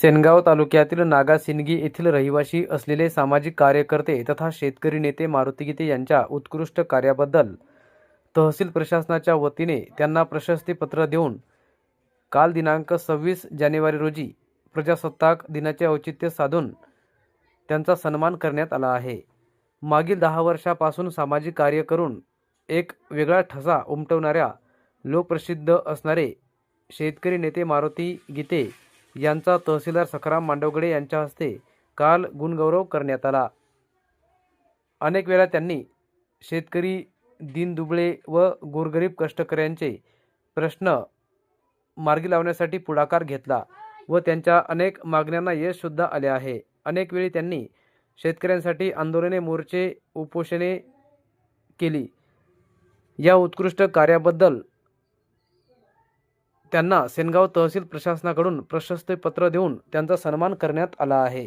सेनगाव तालुक्यातील नागासिंगी येथील रहिवासी असलेले सामाजिक कार्यकर्ते तथा शेतकरी नेते मारुती गीते यांच्या उत्कृष्ट कार्याबद्दल तहसील प्रशासनाच्या वतीने त्यांना प्रशस्तीपत्र देऊन काल दिनांक 26 जानेवारी रोजी प्रजासत्ताक दिनाचे औचित्य साधून त्यांचा सन्मान करण्यात आला आहे। मागील 10 वर्षापासून सामाजिक कार्य करून एक वेगळा ठसा उमटवणाऱ्या लोकप्रसिद्ध असणारे शेतकरी नेते मारुती गीते यांचा तहसीलदार सखाराम मांडवगडे यांच्या हस्ते काल गुणगौरव करण्यात आला। अनेक वेळा त्यांनी शेतकरी, दीनदुबळे व गोरगरीब कष्टकऱ्यांचे प्रश्न मार्गी लावण्यासाठी पुढाकार घेतला व त्यांच्या अनेक मागण्यांना यश सुद्धा आले आहे। अनेक वेळी त्यांनी शेतकऱ्यांसाठी आंदोलने, मोर्चे, उपोषणे केली। या उत्कृष्ट कार्याबद्दल त्यांना सेनगाव तहसील प्रशासनाकडून प्रशस्तीपत्र देऊन त्यांचा सन्मान करण्यात आला आहे।